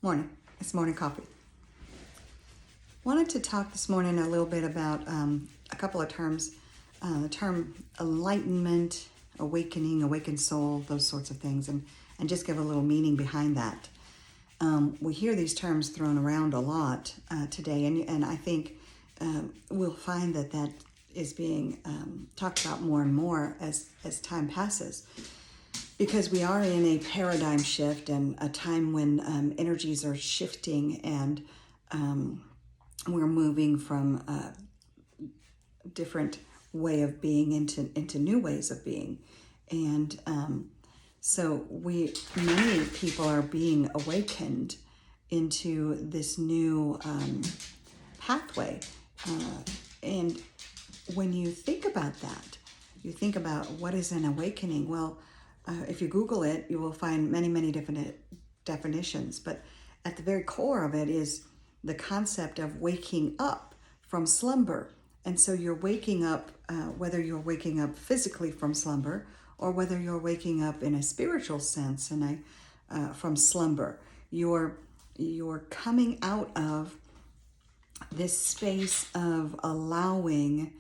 Morning. It's morning coffee. Wanted to talk this morning a little bit about a couple of terms. The term enlightenment, awakening, awakened soul, those sorts of things, and just give a little meaning behind that. We hear these terms thrown around a lot today, and I think we'll find that is being talked about more and more as time passes. Because we are in a paradigm shift and a time when energies are shifting and we're moving from a different way of being into new ways of being. And so many people are being awakened into this new pathway. And when you think about that, you think about what is an awakening. Well, if you Google it, you will find many different definitions. But at the very core of it is the concept of waking up from slumber. And so you're waking up, whether you're waking up physically from slumber or whether you're waking up in a spiritual sense and from slumber. You're coming out of this space of allowing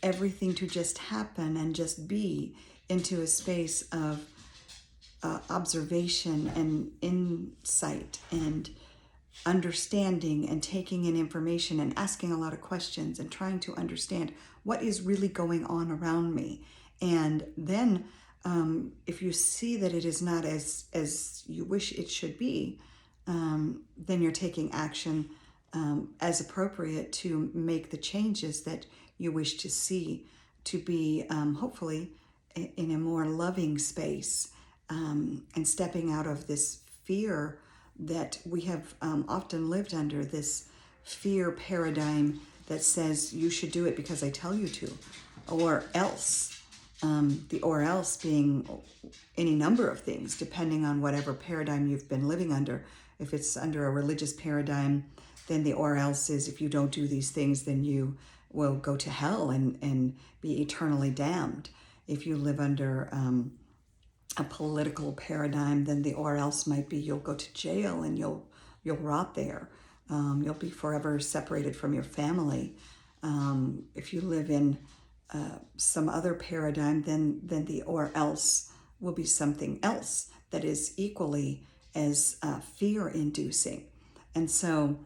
everything to just happen and just be into a space of observation and insight and understanding and taking in information and asking a lot of questions and trying to understand what is really going on around me. And then if you see that it is not as you wish it should be, then you're taking action as appropriate to make the changes that you wish to see to be hopefully in a more loving space, and stepping out of this fear that we have often lived under, this fear paradigm that says you should do it because I tell you to, or else. The or else being any number of things, depending on whatever paradigm you've been living under. If it's under a religious paradigm, then the or else is if you don't do these things, then you will go to hell and be eternally damned. If you live under a political paradigm, then the or else might be you'll go to jail and you'll rot there. You'll be forever separated from your family. If you live in some other paradigm, then the or else will be something else that is equally as fear-inducing. And so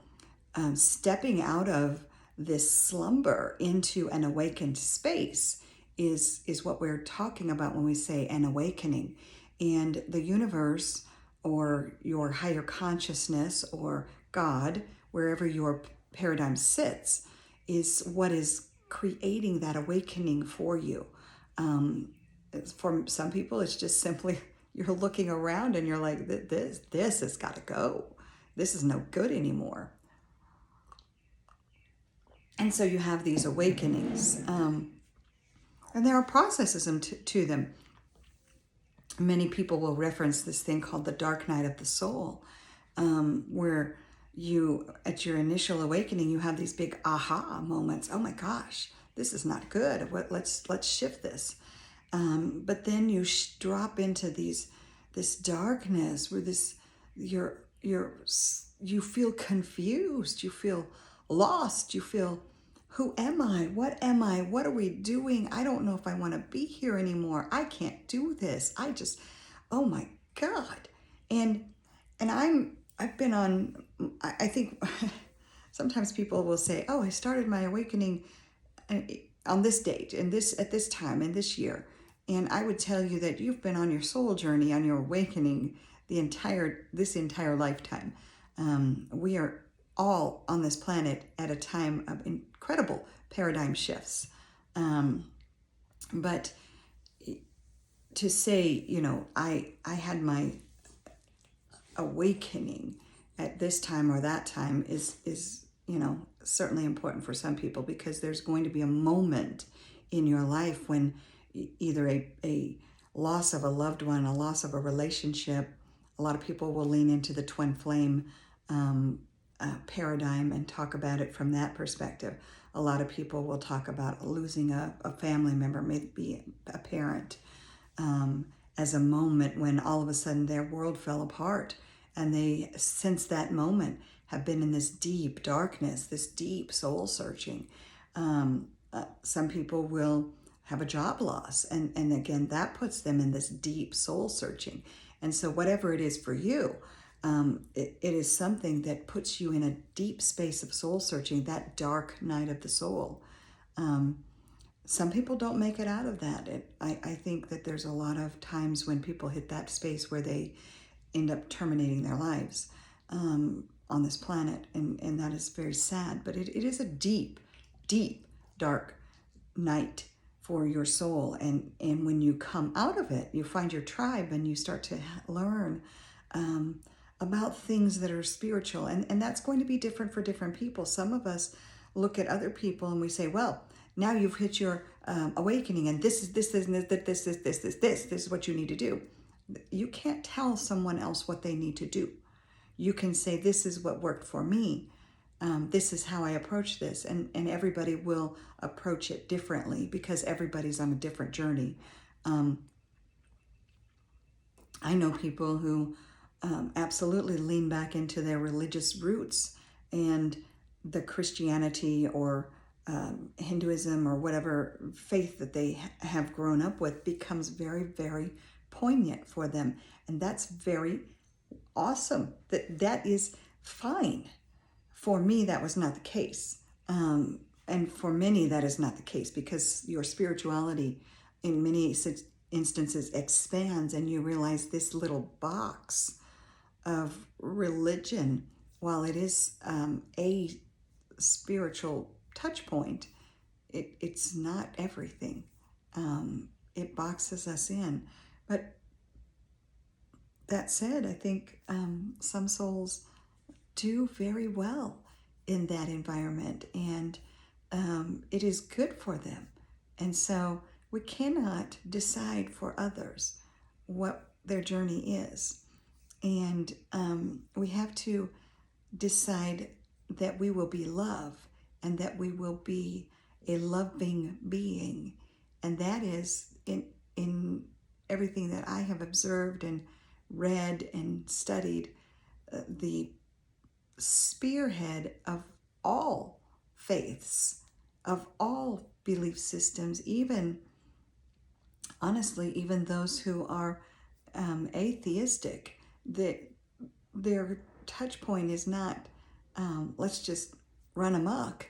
stepping out of this slumber into an awakened space is what we're talking about when we say an awakening. And the universe or your higher consciousness or God, wherever your paradigm sits, is what is creating that awakening for you. For some people, it's just simply you're looking around and you're like, this has got to go. This is no good anymore. And so you have these awakenings. And there are processes to them. Many people will reference this thing called the dark night of the soul, where you, at your initial awakening, you have these big aha moments. Oh my gosh, this is not good. Let's shift this. But then you drop into this darkness where you feel confused, you feel lost, you feel, who am I? What am I? What are we doing? I don't know if I want to be here anymore. I can't do this. Oh my God. And I've been on, I think sometimes people will say, oh, I started my awakening on this date and at this time and this year. And I would tell you that you've been on your soul journey, on your awakening this entire lifetime. We are all on this planet at a time of incredible paradigm shifts. But to say, I had my awakening at this time or that time is certainly important for some people, because there's going to be a moment in your life when either a loss of a loved one, a loss of a relationship. A lot of people will lean into the twin flame paradigm and talk about it from that perspective. A lot of people will talk about losing a family member, maybe a parent, as a moment when all of a sudden their world fell apart and they, since that moment, have been in this deep darkness, this deep soul searching. Some people will have a job loss, and again, that puts them in this deep soul searching. And so whatever it is for you, it is something that puts you in a deep space of soul searching, that dark night of the soul. Some people don't make it out of that. I think that there's a lot of times when people hit that space where they end up terminating their lives on this planet, and that is very sad. But it is a deep, deep, dark night for your soul. And when you come out of it, you find your tribe and you start to learn about things that are spiritual. And that's going to be different for different people. Some of us look at other people and we say, well, now you've hit your awakening, and this is what you need to do. You can't tell someone else what they need to do. You can say, this is what worked for me. This is how I approach this. And everybody will approach it differently because everybody's on a different journey. I know people who absolutely lean back into their religious roots, and the Christianity or Hinduism or whatever faith that they have grown up with becomes very, very poignant for them. And that's very awesome. That is fine. For me, that was not the case. And for many, that is not the case, because your spirituality in many instances expands, and you realize this little box of religion, while it is a spiritual touch point, it's not everything. It boxes us in. But that said, I think some souls do very well in that environment, and it is good for them. And so we cannot decide for others what their journey is. And we have to decide that we will be love, and that we will be a loving being. And that is in everything that I have observed and read and studied, the spearhead of all faiths, of all belief systems, even, honestly, even those who are atheistic, that their touch point is not, let's just run amok,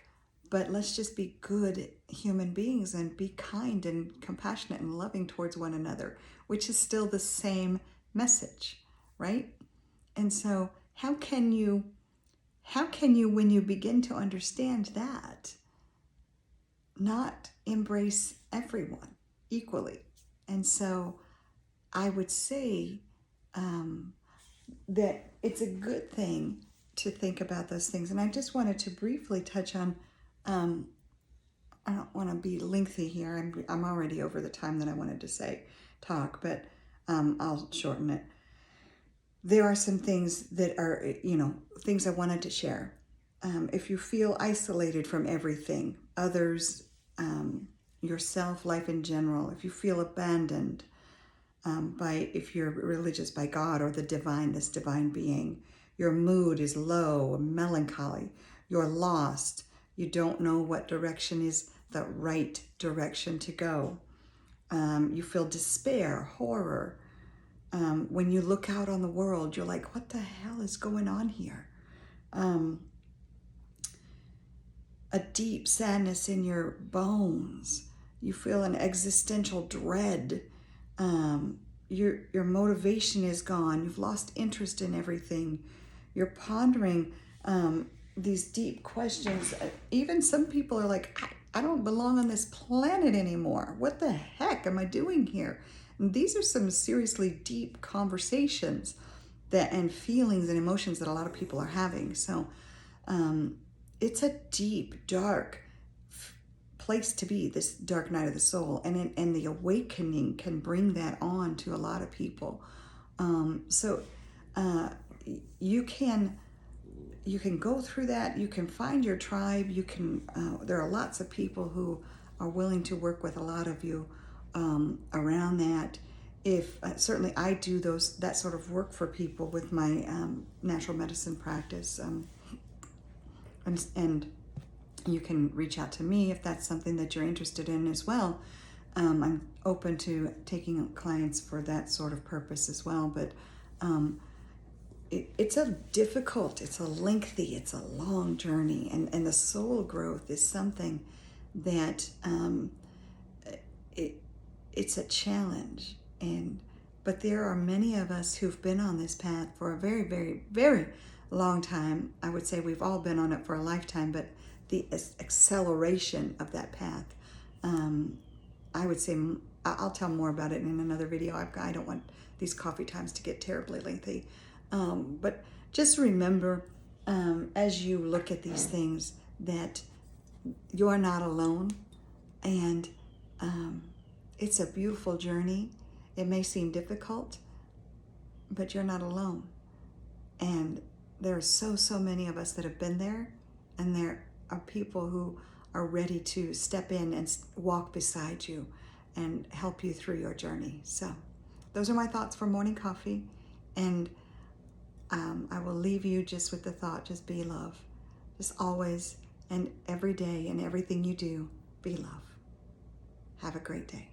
but let's just be good human beings and be kind and compassionate and loving towards one another, which is still the same message, right? And so how can you, when you begin to understand that, not embrace everyone equally? And so I would say that it's a good thing to think about those things. And I just wanted to briefly touch on, I don't want to be lengthy here. I'm already over the time that I wanted to talk, but I'll shorten it. There are some things that are, things I wanted to share. If you feel isolated from everything, others, yourself, life in general, if you feel abandoned if you're religious, by God or the divine, this divine being, your mood is low, melancholy, you're lost, you don't know what direction is the right direction to go. You feel despair, horror. When you look out on the world, you're like, what the hell is going on here? A deep sadness in your bones. You feel an existential dread. Your motivation is gone. You've lost interest in everything. You're pondering these deep questions. Even some people are like, I don't belong on this planet anymore. What the heck am I doing here? And these are some seriously deep conversations and feelings and emotions that a lot of people are having. So it's a deep, dark place to be, this dark night of the soul, and the awakening can bring that on to a lot of people. So you can go through that. You can find your tribe. You can. There are lots of people who are willing to work with a lot of you around that, if certainly I do that sort of work for people with my natural medicine practice, and you can reach out to me if that's something that you're interested in as well. I'm open to taking clients for that sort of purpose as well, but it's a difficult, it's a lengthy, it's a long journey, and the soul growth is something that it's a challenge. But there are many of us who've been on this path for a very, very, very long time. I would say we've all been on it for a lifetime, but the acceleration of that path, I would say, I'll tell more about it in another video. I don't want these coffee times to get terribly lengthy. But just remember, as you look at these things, that you're not alone, and it's a beautiful journey. It may seem difficult, but you're not alone. And there are so many of us that have been there, and there are people who are ready to step in and walk beside you and help you through your journey. So those are my thoughts for morning coffee, and I will leave you just with the thought, just be love. Just always and every day and everything you do, be love. Have a great day.